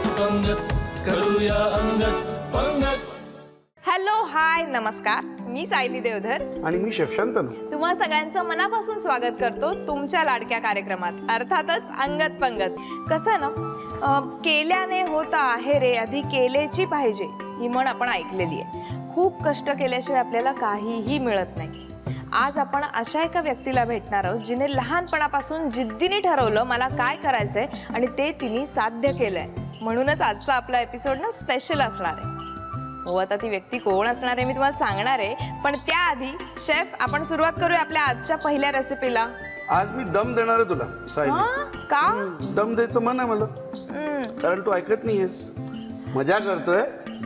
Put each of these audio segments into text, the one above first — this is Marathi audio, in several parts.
पंगत करूया अंगत पंगत. हॅलो हाय नमस्कार, मी सायली देवधर आणि मी शेफ शांतनू. तुम्हा सगळ्यांचं मनापासून स्वागत करतो तुमच्या लाडक्या कार्यक्रमात अर्थातच अंगत पंगत. कसं आहे ना, केल्याने होता आहे रे आधी केलेची पाहिजे ही म्हण आपण ऐकलेली आहे. खूप कष्ट केल्याशिवाय आपल्याला काहीही मिळत नाही. आज आपण अशा एका व्यक्तीला भेटणार आहोत जिने लहानपणापासून जिद्दीने ठरवलं मला काय करायचंय आणि ते तिने साध्य केलंय. म्हणूनच आजचा आपला एपिसोड ना स्पेशल असणार आहे. हो, आता ती व्यक्ती कोण असणार आहे मी तुम्हाला सांगणार आहे, पण त्याआधी शेफ आपण सुरुवात करूया आपल्या आजच्या पहिल्या रेसिपीला. आज मी दम देणार आहे तुला सायली. का दम द्यायचं मन आहे मला, कारण तू ऐकत नाहीयेस. मजा करतोय,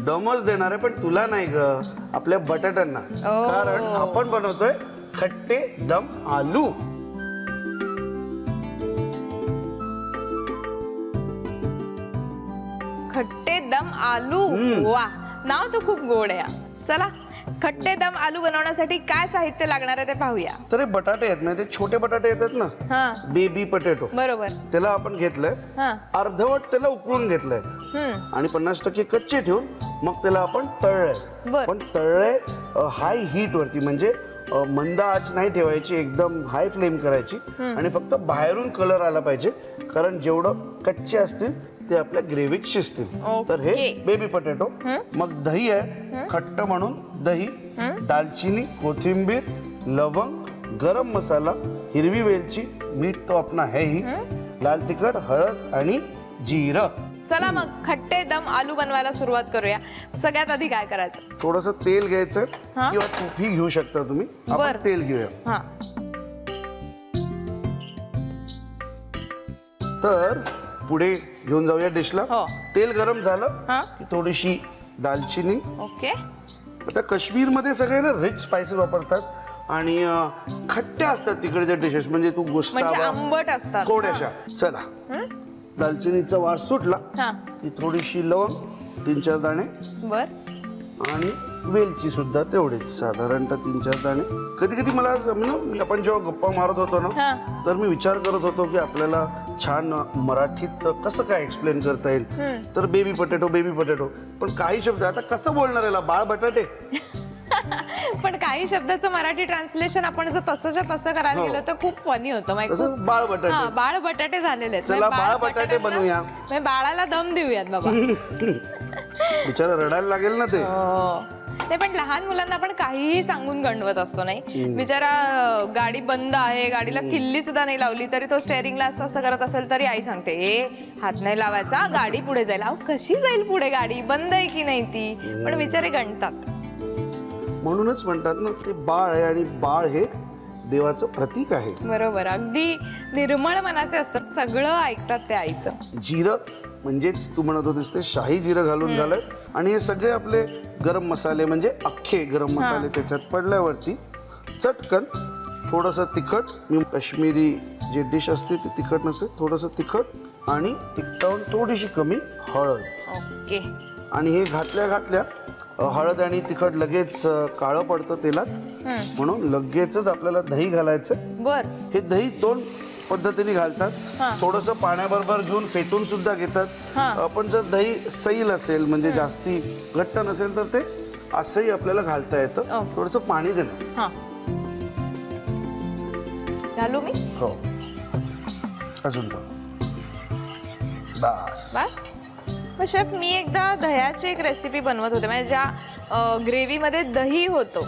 दमच देणार आहे पण तुला नाही ग, आपल्या बटाट्यांना. कारण आपण बनवतोय खट्टे दम आलू. खट्टे दम आलू. वा, नाव तर खूप गोड आहे. चला, खट्टे दम आलू बनवण्यासाठी काय साहित्य लागणार आहे ते पाहूया. तर हे बटाटे आहेत ना, ते छोटे बटाटे येतात ना, बेबी पटेटो. बरोबर. त्याला आपण घेतलंय, अर्धवट त्याला उकळून घेतलंय आणि 50% कच्चे ठेवून मग त्याला आपण तळलंय. पण तळलंय हाय हीट वरती, म्हणजे मंद आच नाही ठेवायची, एकदम हाय फ्लेम करायची आणि फक्त बाहेरून कलर आला पाहिजे, कारण जेवढं कच्चे असतील ते आपल्या ग्रेव्हीत शिजतील. तर हे बेबी पटेटो. मग दही आहे, खट्ट म्हणून दही, दालचिनी, कोथिंबीर, लवंग, गरम मसाला, हिरवी वेलची, मीठ तो अपना है ही, लाल तिखट, हळद आणि जिरं. चला मग खट्टे दम आलू बनवायला सुरुवात करूया. सगळ्यात आधी काय करायचं? थोडस तेल घ्यायचं किंवा तूपही घेऊ शकता तुम्ही. आपण तेल घेऊया. तर पुढे घेऊन जाऊया डिशला. तेल गरम झालं की थोडीशी दालचिनी. ओके. आता काश्मीरमध्ये सगळे ना रिच स्पायसेस वापरतात आणि खट्ट्या असतात तिकडच्या डिशेस, म्हणजे तू गोश्तावा आंबट असतात थोड्याशा. चला, दालचिनीचा वास सुटला की थोडीशी लवंग, 3-4 दाणे, बर, आणि वेलची सुद्धा तेवढीच, साधारणतः 3-4 दाणे. कधी कधी मला आपण जेव्हा गप्पा मारत होतो ना, तर मी विचार करत होतो की आपल्याला छान मराठीत कसं काय एक्सप्लेन करता येईल. तर बेबी पटेटो, बेबी पटेटो, पण काही शब्द आता कसं बोलणार याला, बाळ बटाटे. पण काही शब्दाचं मराठी ट्रान्सलेशन आपण जर तसंच्या तसं करायला गेलं तर खूप फनी होतं. बाळ बटाटे. बाळ बटाटे झालेले आहेत. चला बाळ बटाटे बनवूया. बाळाला दम देऊयात बाबा. बिचारा रडायला लागेल ना ते. ते पण लहान मुलांना आपण काहीही सांगून गंडवत असतो नाही. बिचारा गाडी बंद आहे, गाडीला किल्ली सुद्धा नाही लावली तरी तो स्टेअरिंगला असं असं करत असेल तरी आई सांगते ए हात नाही लावायचा, गाडी पुढे जाईल. अहो कशी जाईल पुढे, गाडी बंद आहे की नाही ती. पण बिचारे गंडतात. म्हणूनच म्हणतात ना, ते बाळ आहे आणि बाळ हे देवाचं प्रतीक आहे. बरोबर, अगदी निर्मळ मनाचे असतात, सगळं ऐकतात ते आईचं. जिरं म्हणजेच तू म्हणत होतीस ते शाही जिरं घालून झालंय आणि हे सगळे आपले गरम मसाले, म्हणजे अख्खे गरम मसाले त्याच्यात पडल्यावरती चटकन थोडंसं तिखट. मी काश्मीरी जे डिश असते ते तिखट नसते, थोडंसं तिखट आणि तिखटावून थोडीशी कमी हळद. ओके. आणि हे घातल्या हळद आणि तिखट लगेच काळं पडतं तेलात, म्हणून लगेचच आपल्याला दही घालायचं. बर. हे दही 2 पद्धतीने घालतात. थोडंसं पाण्याबरोबर घेऊन फेटून सुद्धा घेतात. पण जर दही सैल असेल, म्हणजे जास्ती घट्ट नसेल, तर ते असंही आपल्याला घालता येतं. थोडंसं पाणी देणं. घालू मी? हो, अजून बस बस. शेफ, मी एकदा दह्याची एक रेसिपी बनवत होते, म्हणजे ज्या ग्रेव्हीमध्ये दही होतो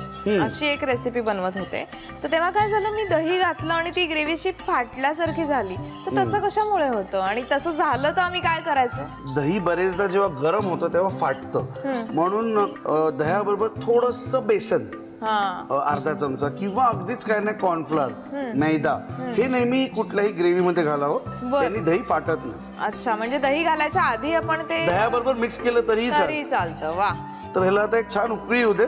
अशी एक रेसिपी बनवत होते. तर तेव्हा काय झालं, मी दही घातलं आणि ती ग्रेव्हीची फाटल्यासारखी झाली. तर तसं कशामुळे होतं आणि तसं झालं तर आम्ही काय करायचं? दही बरेचदा जेव्हा गरम होतं तेव्हा फाटतं, म्हणून दह्याबरोबर थोडंसं बेसन, अर्धा चमचा किंवा अगदीच काय नाही कॉर्नफ्लॉर, मैदा, हे नेहमी कुठल्याही ग्रेव्ही मध्ये घालावं, त्यांनी दही फाटत नाही. अच्छा, म्हणजे दही घालायच्या आधी आपण ते दह्याबरोबर मिक्स केलं तरी चालतं. वा. तर ह्याला आता एक छान उकळी होते.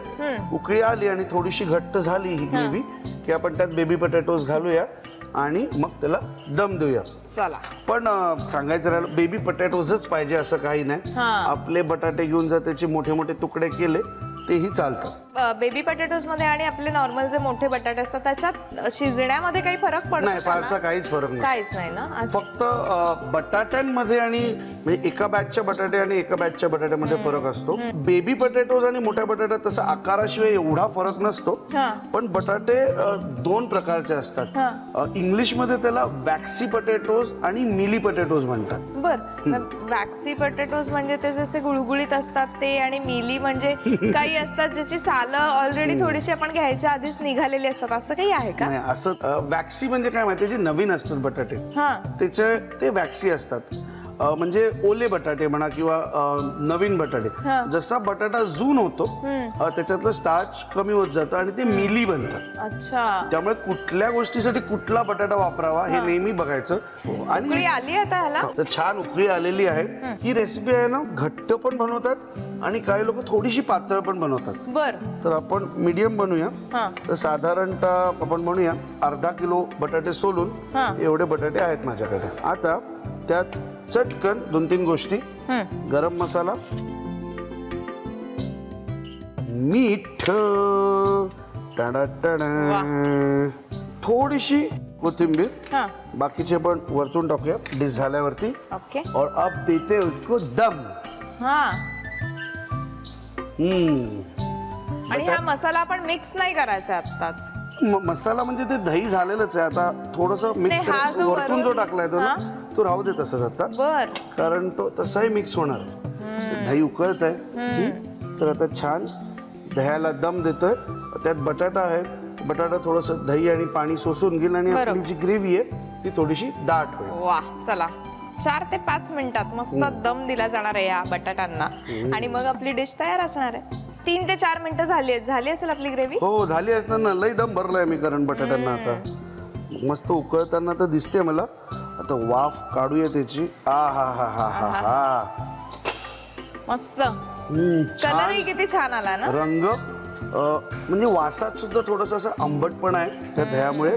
उकळी आली आणि थोडीशी घट्ट झाली ही ग्रेव्ही की आपण त्यात बेबी पटॅटोज घालूया आणि मग त्याला दम देऊया. चला. पण सांगायचं राहिलं, बेबी पटॅटोजच पाहिजे असं काही नाही. आपले बटाटे घेऊन जर त्याचे मोठे मोठे तुकडे केले तेही चालतात. बेबी पटॅटोज मध्ये आणि आपले नॉर्मल जे मोठे बटाटे असतात त्याच्यात शिजण्यामध्ये काही फरक पडतो नाही, का ना? फारसा काहीच फरक नाही. काहीच नाही ना. अच्छा. फक्त बटाट्यांमध्ये आणि म्हणजे एका बॅचच्या बटाटे आणि एका बॅचच्या बटाट्यामध्ये फरक असतो. बेबी पटॅटोज आणि मोठ्या बटाट्यात तसा आकाराशिवाय एवढा फरक नसतो. हा. पण बटाटे दोन प्रकारचे असतात. इंग्लिशमध्ये त्याला वॅक्सी पटॅटोज आणि मिली पटॅटोज म्हणतात. बर, वॅक्सी पटॅटोज म्हणजे ते जसे गुळगुळीत असतात ते, आणि मिली म्हणजे काही असतात ज्याची सालं ऑलरेडी थोडीशी आपण घ्यायच्या आधीच निघालेली असतात, असं काही आहे का? नाही, असं वॅक्सी म्हणजे काय माहिती, जे नवीन असतात बटाटे हा. त्याचे ते वॅक्सी असतात. म्हणजे ओले बटाटे म्हणा किंवा नवीन बटाटे. जसा बटाटा जून होतो त्याच्यातलं स्टार्च कमी होत जातं आणि ते मिली बनतात. अच्छा. त्यामुळे कुठल्या गोष्टीसाठी कुठला बटाटा वापरावा हे नेहमी बघायचं. आणि उकळी आली आता ह्याला? तर छान उकळी आलेली आहे. ही रेसिपी आहे ना, घट्ट पण बनवतात आणि काही लोक थोडीशी पातळ पण बनवतात. बर. तर आपण मीडियम बनवूया. तर साधारणतः आपण म्हणूया अर्धा किलो बटाटे सोलून एवढे बटाटे आहेत माझ्याकडे. आता त्यात चटकन 2-3 गोष्टी, गरम मसाला, मीठ, थोडीशी कोथिंबीर, बाकीचे पण वरतून टाकूया डिश झाल्यावरती. ओके. और अब देते उसको दम. हा. आणि हा मसाला आपण मिक्स नाही करायचा आत्ताच. मसाला म्हणजे ते दही झालेलंच आहे. आता थोडस मिक्स नाही, हा जो वरतून जो टाकलाय तो ना, तो राहू दे तसंच आता. बर. कारण तो तसाही मिक्स होणार. दही उकळत आहे. तर आता छान दह्याला दम देतोय. त्यात बटाटा आहे. बटाटा थोडस दही आणि पाणी शोषून घेईल आणि आपली जी ग्रेव्ही आहे ती थोडीशी दाट होईल. वा, चला 4 ते 5 मिनिटात मस्त दम दिला जाणार आहे या बटाट्यांना आणि मग आपली डिश तयार असणार आहे. 3 ते 4 मिनिटं झाली असेल आपली ग्रेव्ही. हो, झाली असताना लई दम भरलाय मी, कारण बटाट्यांना आता मस्त उकळताना तर दिसते मला. आता वाफ काढूया त्याची. आ हा हा हा हा हा. मस्त. कलरही किती छान आला ना. रंग म्हणजे वासात सुद्धा थोडस असं आंबटपण आहे त्या दह्यामुळे.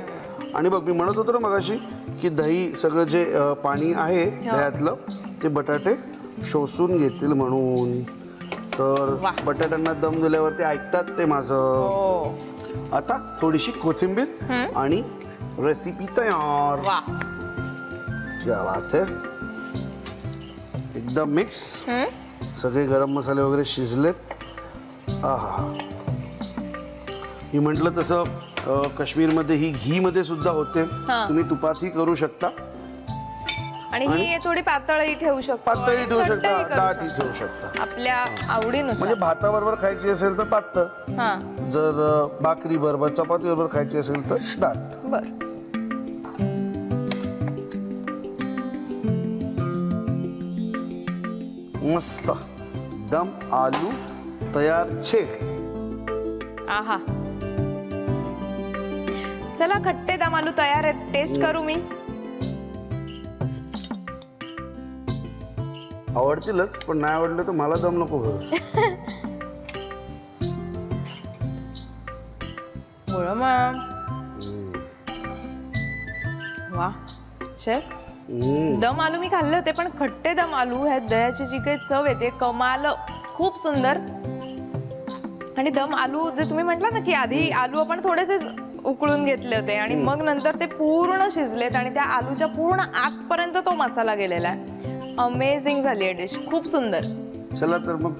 आणि बघ, मी म्हणत होतो ना मगाशी की दही सगळं जे पाणी आहे दह्यातलं ते बटाटे शोषून घेतील म्हणून. तर बटाट्यांना दम दिल्यावर ते ऐकतात ते माझं. आता थोडीशी कोथिंबीर आणि रेसिपी तयार. वा, क्या बात है. एकदम मिक्स. सगळे गरम मसाले वगैरे शिजलेत. आहा. मी म्हटलं तसं काश्मीरमध्ये ही घी मध्ये सुद्धा होते. तुम्ही तुपातही करू शकता आणि ही थोडी पातळही ठेवू शकतो. पातळही ठेवू आणि शकता, घट्टही करू दाटही शकतो. ठेवू शकता. आपल्या आवडीनुसार. म्हणजे भाताबरोबर खायची असेल तर पातळ, जर भाकरी बरोबर चपाती बरोबर खायची असेल तर दाट. बर. मस्त दम आलू तयार छे. आहा. चला, खट्टे दम आलू तयार आहेत. टेस्ट करू मी. आवडतीलच, पण नाही आवडलं तर मला दम नको करू. वा शेफ, दम आलू मी खाल्ले होते, पण खट्टे दम आलू ह्या दह्याची जी काही चव येते कमाल. खूप सुंदर. आणि दम आलू जे तुम्ही म्हटलं ना की आधी आलू आपण थोडेसे उकळून घेतले होते आणि मग नंतर ते पूर्ण शिजलेत आणि त्या आलूच्या पूर्ण आतपर्यंत तो मसाला गेलेला आहे. अमेझिंग झाली आहे डिश. खूप सुंदर. चला तर मग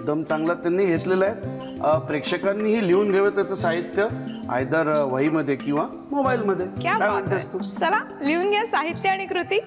दम चांगला त्यांनी घेतलेला आहे. प्रेक्षकांनीही लिहून घ्यावं त्याचं साहित्य, आयदर वहीमध्ये किंवा मोबाईलमध्ये. क्या बात आहे. चला, लिहून घ्या साहित्य आणि कृती.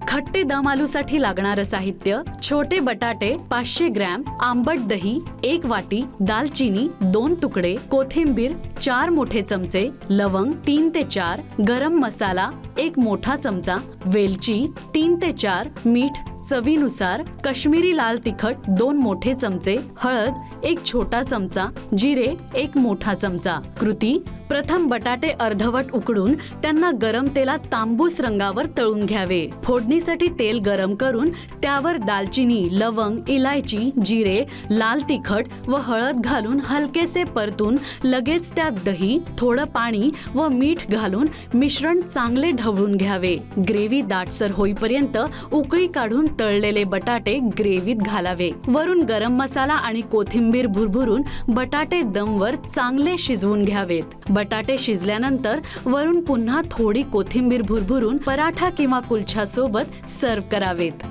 खट्टे दम आलूसाठी लागणारं साहित्य: छोटे बटाटे 500 ग्रॅम, आंबट दही 1 वाटी, दालचिनी 2 तुकडे, कोथिंबीर 4 मोठे चमचे, लवंग 3 ते 4, गरम मसाला 1 मोठा चमचा, वेलची 3 ते 4, मीठ चवीनुसार, काश्मीरी लाल तिखट 2 मोठे चमचे, हळद 1 छोटा चमचा, जिरे 1 मोठा चमचा. कृती: प्रथम बटाटे अर्धवट उकडून त्यांना गरम तेलात तांबूस रंगावर तळून घ्यावे. फोडणीसाठी तेल गरम करून त्यावर दालचिनी, लवंग, इलायची, जिरे, लाल तिखट व हळद घालून हलकेसे परतून लगेच त्यात दही, थोडं पाणी व मीठ घालून मिश्रण चांगले ढवळून घ्यावे. ग्रेव्ही दाटसर होईपर्यंत उकळी काढून तळलेले बटाटे ग्रेव्हीत घालावे. वरून गरम मसाला आणि कोथिंबीर भुरभुरून बटाटे दमवर चांगले शिजवून घ्यावेत. बटाटे शिजल्यानंतर वरून पुन्हा थोडी कोथिंबीर भुरभुरून पराठा किंवा कुलछा सोबत सर्व करावेत.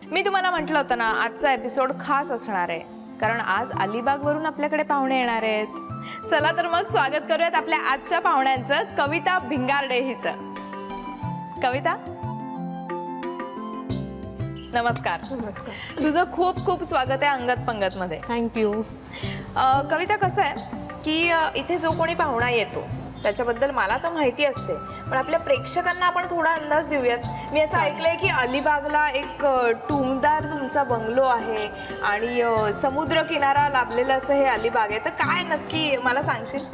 मी तुम्हाला म्हटलं होतं ना, आजचा एपिसोड खास असणार आहे, कारण आज अलिबागवरून आपल्याकडे पाहुणे येणार आहेत. चला तर मग स्वागत करूयात आपल्या आजच्या पाहुण्यांचं, कविता भिंगारडे हिचं. कविता, नमस्कार. नमस्कार. तुझं खूप खूप स्वागत आहे अंगत पंगत मध्ये. थँक्यू. कविता, कसं आहे की इथे जो कोणी पाहुणा येतो त्याच्याबद्दल मला तर माहिती असते, पण आपल्या प्रेक्षकांना आपण थोडा अंदाज देऊयात. मी असं ऐकलंय की अलिबागला एक टुमदार तुमचा बंगलो आहे आणि समुद्र किनारा लाभलेलं असं हे अलिबाग आहे, तर काय नक्की मला सांगशील?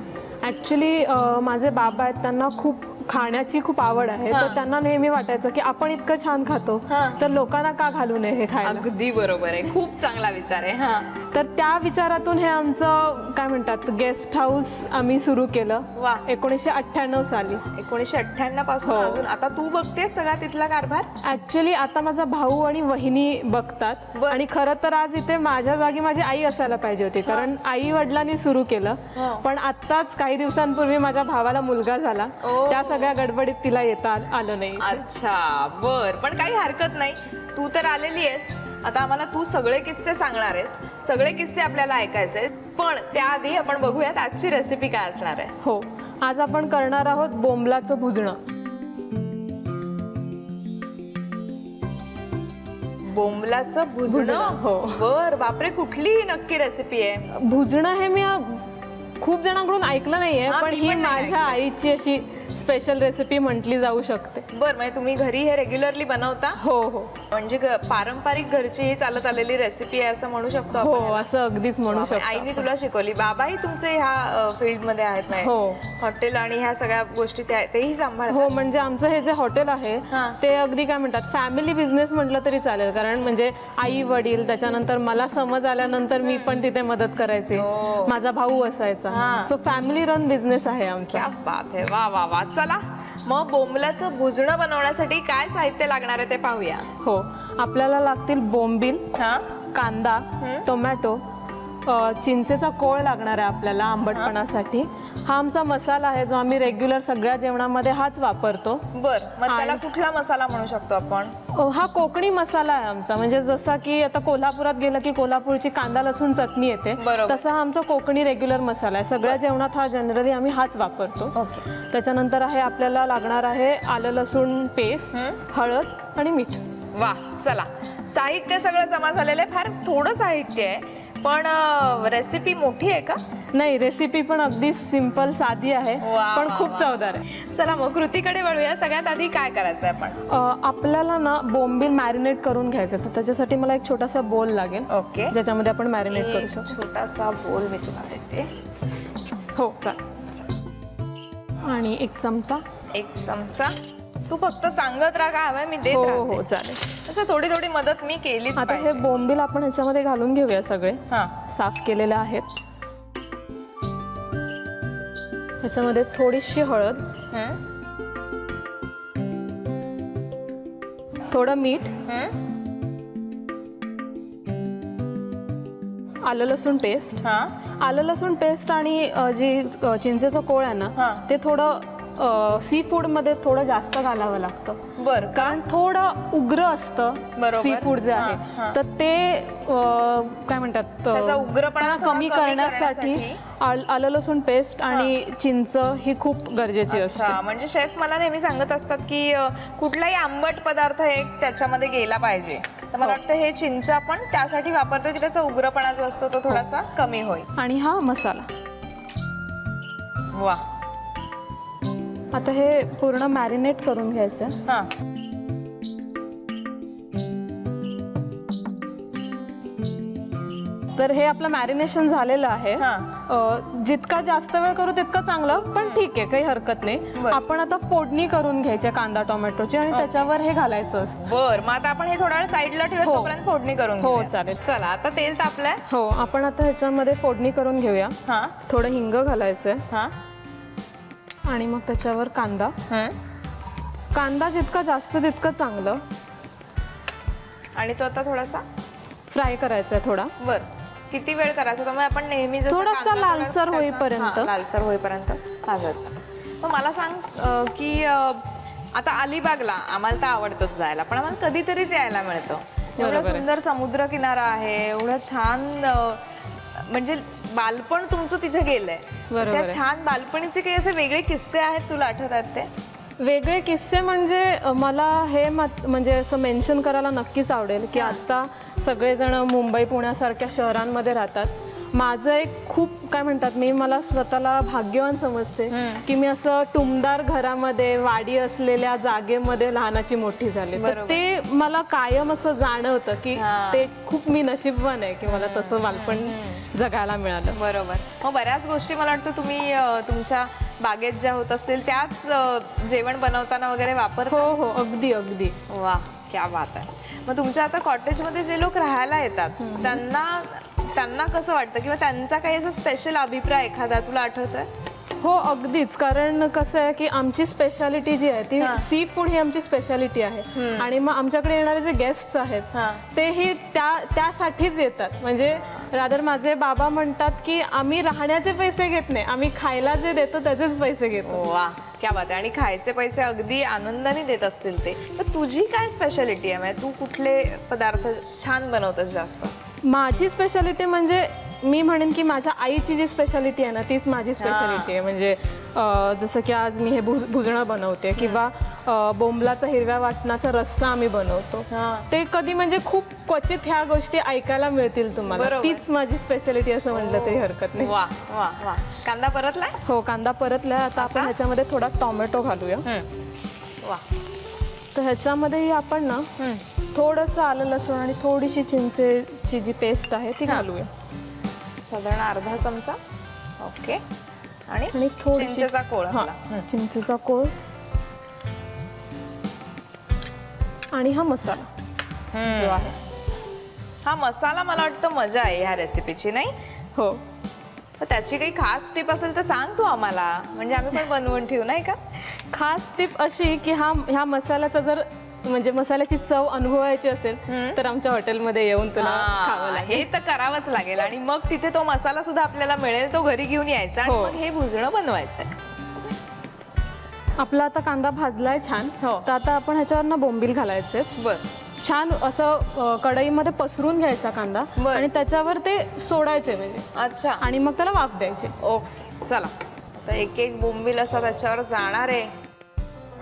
ॲक्च्युली माझे बाबा आहेत, त्यांना खूप खाण्याची खूप आवड आहे. तर त्यांना नेहमी वाटायचं की आपण इतकं छान खातो तर लोकांना का घालू नये हे खायला. अगदी बरोबर आहे, खूप चांगला विचार आहे. हा, तर त्या विचारातून हे आमचं काय म्हणतात गेस्ट हाऊस आम्ही सुरू केलं. वा. 1998 साली. 1998 पासून हो. अजून आता तू बघतेस सगळा तिथला कारभार? ऍक्च्युली आता माझा भाऊ आणि वहिनी बघतात. बर. आणि खरं तर आज इथे माझ्या जागी माझी आई असायला पाहिजे होती, कारण आई वडिलांनी सुरू केलं. पण आत्ताच काही दिवसांपूर्वी माझ्या भावाला मुलगा झाला. ओ. त्या सगळ्या गडबडीत तिला येता आलं नाही. अच्छा, बर. पण काही हरकत नाही, तू तर आलेली आहेस, आता आम्हाला तू सगळे किस्से सांगणार आहेस, सगळे किस्से आपल्याला ऐकायचे आहेत. पण त्याआधी आपण बघूयात आजची रेसिपी काय असणार आहे. हो, आज आपण करणार आहोत बोंबलाचं भुजणं. बोंबलाचं भुजणं? हो. बर, बापरे, कुठली नक्की रेसिपी आहे? भुजणं हे मी खूप जणांकडून ऐकलं नाहीये, हा, पण मी ही पण नाही माझ्या ऐकलं. आईची अशी स्पेशल रेसिपी म्हटली जाऊ शकते. बर, म्हणजे तुम्ही घरी हे रेग्युलरली बनवता? हो हो म्हणजे पारंपरिक घरची ही चालत आलेली रेसिपी आहे असं म्हणू शकतो हो, आपण याला? असं अगदीच म्हणू वा, शकतो. आईने तुला शिकवली. बाबाही तुमचे ह्या फील्ड मध्ये आहेत म्हणजे हो. हॉटेल आणि ह्या सगळ्या गोष्टी तेही सांभाळतात? हो, म्हणजे आमचं हे जे हॉटेल आहे हा. ते अगदी काय म्हणतात फॅमिली बिझनेस म्हटलं तरी चालेल, कारण म्हणजे आई वडील, त्याच्यानंतर मला समज आल्यानंतर मी पण तिथे मदत करायची. हो. माझा भाऊ असायचा. हा. सो फॅमिली रन बिझनेस आहे आमचा. क्या बात आहे, वा वा वा. चला मग बोंबलाचं भुजणं बनवण्यासाठी काय साहित्य लागणार आहे ते पाहूया. हो, आपल्याला लागतील बोंबील, हा, कांदा, टोमॅटो, चिंचेचा कोळ लागणार आहे आपल्याला आंबटपणासाठी. हा आमचा मसाला आहे जो आम्ही रेग्युलर सगळ्या जेवणामध्ये हाच वापरतो. बर. मग त्याला कुठला मसाला म्हणू शकतो आपण? हा कोकणी मसाला आहे आमचा. म्हणजे जसा की आता कोल्हापुरात गेलं की कोल्हापूरची कांदा लसूण चटणी येते, बरोबर. तसा हा आमचा कोकणी रेग्युलर मसाला आहे. सगळ्या जेवणात हा जनरली आम्ही हाच वापरतो. ओके. त्याच्यानंतर आहे आपल्याला लागणार आहे आलं लसूण पेस्ट, हळद आणि मीठ. वा, चला साहित्य सगळं जमा झालेलं आहे. फार थोडं साहित्य आहे, पण रेसिपी मोठी आहे का? नाही, रेसिपी पण अगदी सिंपल साधी आहे, वा, पण वा, खूप वा. चवदार आहे. चला मग कृतीकडे वळूया. सगळ्यात आधी काय करायचं आपण? आपल्याला ना बोंबील मॅरिनेट करून घ्यायचं, तर त्याच्यासाठी मला एक छोटासा बोल लागेल ओके. ज्याच्यामध्ये आपण मॅरिनेट करू एक शकतो. छोटासा बोल मी तुला देते. हो, चालेल. आणि एक चमचा. एक चमचा. तू फक्त सांगत राहा काय हवंय, मी देत हो राहते. हो, चालेल. असं थोडी थोडी मदत मी केलीच आता हे पाहिजे. बोंबील आपण ह्याच्यामध्ये घालून घेऊया. सगळे हा, साफ केलेले आहेत. ह्याच्यामध्ये थोडीशी हळद, थोडं मीठ, आलं लसूण पेस्ट. हा, आलं लसूण पेस्ट आणि जी चिंचेचं कोळ आहे हा. ना, ते थोडं सी फूड मध्ये थोडं जास्त घालावं लागतं, बर का? कारण थोडं उग्र असतं बरोबर. सी फूड जे हा, आहे. हा. तर ते काय म्हणतात त्याचा उग्रपणा थोडा कमी कमी करण्यासाठी आलं लसूण पेस्ट आणि चिंच ही खूप गरजेची असते. अच्छा, म्हणजे शेफ मला नेहमी सांगत असतात की कुठलाही आंबट पदार्थ एक त्याच्यामध्ये गेला पाहिजे, तर मला वाटतं हे चिंच आपण त्यासाठी वापरतो की त्याचा उग्रपणा जो असतो तो थोडासा कमी होईल. आणि हा मसाला. वा. आता हे पूर्ण मॅरिनेट करून घ्यायचं. हा, तर हे आपलं मॅरिनेशन झालेलं आहे. जितका जास्त वेळ करू तितकं चांगलं, पण ठीक आहे, काही हरकत नाही. आपण आता फोडणी करून घ्यायची कांदा टोमॅटोची आणि त्याच्यावर हे घालायचं असतं. बर, मग आता आपण हे थोडा वेळ साईडला ठेवूया, तोपर्यंत फोडणी करून हो, घेऊया. चालेल. चला, आता तेल तापलंय. हो, आपण आता ह्याच्यामध्ये फोडणी करून घेऊया. थोडं हिंग घालायचंय आणि मग त्याच्यावर कांदा. कांदा जितका जास्त तितकं चांगलं. आणि तो आता थोडासा फ्राय करायचा आहे थोडा. बर, किती वेळ करायचा? त्यामुळे आपण नेहमी जसं थोडासा कांदा लालसर त्याचा- होईपर्यंत. लालसर होईपर्यंत भाजायचा. मग मला सांग की आता अलिबागला आम्हाला तर आवडतंच जायला, पण आम्हाला कधीतरीच यायला मिळतं. एवढं सुंदर समुद्र किनारा आहे, एवढं छान, म्हणजे बालपण तुमचं तिथे गेलंय. त्या छान बालपणीचे काही असे वेगळे किस्से आहेत तुला आठवतात ते? वेगळे किस्से म्हणजे मला हे म्हणजे असं मेन्शन करायला नक्कीच आवडेल की आता सगळेजण मुंबई पुण्यासारख्या शहरांमध्ये राहतात. माझं एक खूप काय म्हणतात, मी मला स्वतःला भाग्यवान समजते की मी असं टुमदार घरामध्ये, वाडी असलेल्या जागेमध्ये लहानाची मोठी झाली. तर ते मला कायम असं जाणवतं की ते खूप मी नशीबवान आहे की मला तसं बालपण जगायला मिळालं. बरोबर. मग बऱ्याच गोष्टी मला वाटतं तुम्ही तुमच्या बागेत ज्या होत असतील त्याच जेवण बनवताना वगैरे वापरता? हो हो, अगदी अगदी. वा, क्या बात आहे. मग तुमच्या आता कॉटेजमध्ये जे लोक राहायला येतात त्यांना कसं वाटतं, किंवा त्यांचा काही असं स्पेशल अभिप्राय एखादा तुला आठवतोय? हो, अगदीच. कारण कसं आहे की आमची स्पेशालिटी जी आहे ती सी फूड ही आमची स्पेशालिटी आहे. आणि मग आमच्याकडे येणारे जे गेस्ट्स आहेत तेही त्यासाठीच येतात. म्हणजे रादर माझे बाबा म्हणतात की आम्ही राहण्याचे पैसे घेत नाही, आम्ही खायला जे देतो त्याचेच पैसे घेतो. वा, क्या बात आहे. आणि खायचे पैसे अगदी आनंदाने देत असतील ते. तर तुझी काय स्पेशालिटी आहे? म्हणजे तू कुठले पदार्थ छान बनवतेस जास्त? माझी स्पेशालिटी म्हणजे मी म्हणेन की माझ्या आईची जी स्पेशालिटी आहे ना तीच माझी स्पेशालिटी आहे. म्हणजे जसं की आज मी हे भुजणं बनवते, किंवा बोंबलाचा हिरव्या वाटणाचा रस्सा आम्ही बनवतो. ते कधी म्हणजे खूप क्वचित ह्या गोष्टी ऐकायला मिळतील तुम्हाला. तीच माझी स्पेशालिटी असं म्हणलं तरी हरकत नाही. वा वा वा. कांदा परतलाय? हो, कांदा परतलाय. आता आपण ह्याच्यामध्ये थोडा टोमॅटो घालूया. वा. तर ह्याच्यामध्येही आपण ना थोडंसं आलं लसूण आणि थोडीशी चिंचेची जी पेस्ट आहे ती घालूया. साधारण अर्धा चमचा. ओके. आणि थोडी चिंचेचा कोळ. चिंचेचा कोळ आणि हा मसाला जो आहे. हा मसाला मला वाटतं मजा आहे ह्या रेसिपीची, नाही? हो. त्याची काही खास टिप असेल तर सांग तू आम्हाला, म्हणजे आम्ही पण बनवून ठेवू, नाही का? खास टिप अशी की ह्या मसाल्याचा जर म्हणजे मसाल्याची चव अनुभवायची असेल तर आमच्या हॉटेलमध्ये येऊन तुला खावं लागेल. हे तर करावंच लागेल. आणि मग तिथे तो मसाला सुद्धा आपल्याला मिळेल, तो घरी घेऊन यायचा आणि मग हे भुजणं बनवायचंय. आपला आता कांदा भाजलाय छान. तर आता आपण ह्याच्यावर ना बोंबील घालायचे. बरं. छान असं कढईमध्ये पसरून घ्यायचा कांदा आणि त्याच्यावर ते सोडायचे म्हणजे. अच्छा. आणि मग त्याला वाफ द्यायची. ओके, चला. आता एक एक बोंबील असा त्याच्यावर जाणार आहे,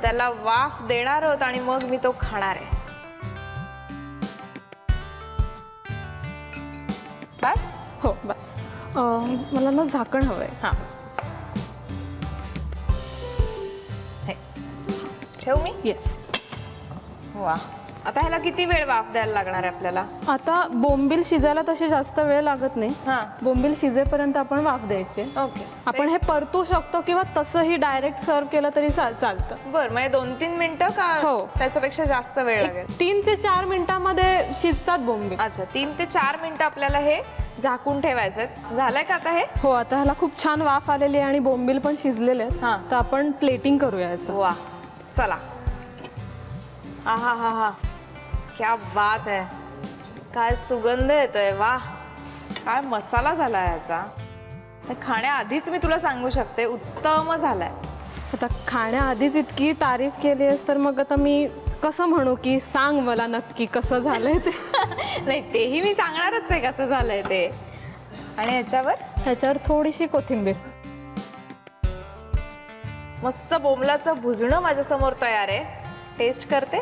त्याला वाफ देणार आहोत आणि मग मी तो खाणार आहे. बस? हो, बस. मला ना झाकण हवंय. हा, ठेवू मी? येस. वा. आता ह्याला किती वेळ वाफ द्यायला लागणार आहे आपल्याला? आता बोंबील शिजायला तशी जास्त वेळ लागत नाही. बोंबील शिजेपर्यंत आपण वाफ द्यायचे. ओके. आपण हे परतू शकतो किंवा तसंही डायरेक्ट सर्व केलं तरी चालतं. बरं, म्हणजे 2-3 मिनिटं का? हो. त्याच्यापेक्षा जास्त वेळ लागेल? 3 ते 4 मिनिटांमध्ये शिजतात बोंबील. अच्छा, 3 ते 4 मिनिटं आपल्याला हे झाकून ठेवायचं. झालंय का आता हे? हो, आता ह्याला खूप छान वाफ आलेली आहे आणि बोंबील पण शिजलेले आहेत. तर आपण प्लेटिंग करूया याचं. वा, चला. हा हा हा हा, क्या बात आहे. काय सुगंध येतोय. वा, काय मसाला झाला याचा. खाण्याआधीच मी तुला सांगू शकते उत्तम झालाय. आता खाण्याआधीच इतकी तारीफ केली आहेस तर मग आता मी कसं म्हणू की सांग मला नक्की कसं झालंय ते. नाही, तेही मी सांगणारच आहे कसं झालंय ते. आणि ह्याच्यावर थोडीशी कोथिंबीर. मस्त बोंबलाचं भुजणं माझ्या समोर तयार आहे. टेस्ट करते.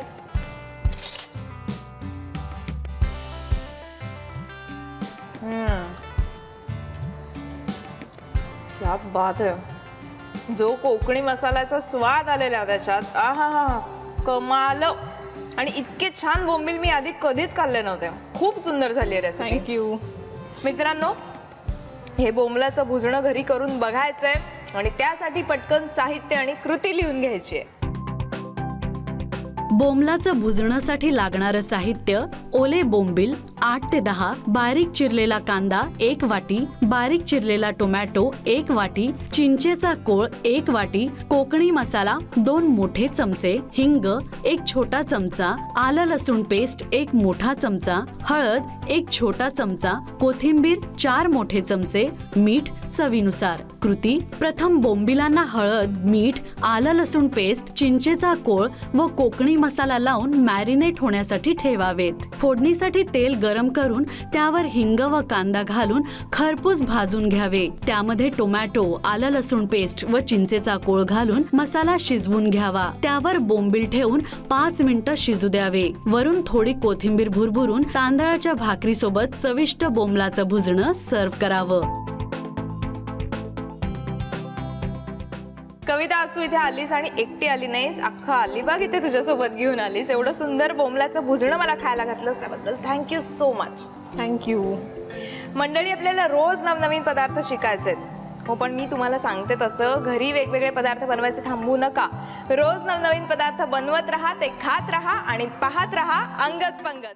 क्या बात आहे. जो कोकणी मसाल्याचा स्वाद आलेला त्याच्यात, आहा हा, कमाल. आणि इतके छान बोंबील मी आधी कधीच खाल्ले नव्हते. खूप सुंदर झाली रेसिपी. थँक्यू. मित्रांनो, हे बोंबलाचं भुजणं घरी करून बघायचंय आणि त्यासाठी पटकन साहित्य आणि कृती लिहून घ्यायची आहे. बोंबलाचं भुजण्यासाठी लागणारं साहित्य: ओले बोंबील 8 ते 10, बारीक चिरलेला कांदा 1 वाटी, बारीक चिरलेला टोमॅटो 1 वाटी, चिंचेचा कोळ 1 वाटी, कोकणी मसाला 2 मोठे चमचे, हिंग 1 छोटा चमचा, आलं लसूण पेस्ट 1 मोठा चमचा, हळद 1 छोटा चमचा, कोथिंबीर 4 मोठे चमचे, मीठ चवीनुसार. कृती: प्रथम बोंबिलांना हळद, मीठ, आलं लसूण पेस्ट, चिंचेचा कोळ व कोकणी मसाला लावून मॅरिनेट होण्यासाठी ठेवावेत. फोडणीसाठी तेल गरम करून त्यावर हिंग व कांदा घालून खरपूस भाजून घ्यावे. त्यामध्ये टोमॅटो, आलं लसूण पेस्ट व चिंचेचा कोळ घालून मसाला शिजवून घ्यावा. त्यावर बोंबील ठेवून 5 मिनिटं शिजू द्यावे. वरून थोडी कोथिंबीर भुरभुरून तांदळाच्या भाकरीसोबत चविष्ट बोंबलाचं भुजणं सर्व्ह करावं. कविता, आज तू इथे आलीस आणि एकटी आली नाहीस, अख्खं अलिबाग इथे तुझ्यासोबत घेऊन आलीस. एवढं सुंदर बोंबलाचं भुजणं मला खायला घातलंस त्याबद्दल थँक्यू सो मच. थँक्यू. मंडळी, आपल्याला रोज नवनवीन पदार्थ शिकायचे आहेत. हो, पण मी तुम्हाला सांगते तसं घरी वेगवेगळे पदार्थ बनवायचे थांबवू नका. रोज नवनवीन पदार्थ बनवत राहा, ते खात राहा आणि पाहत राहा अंगत पंगत.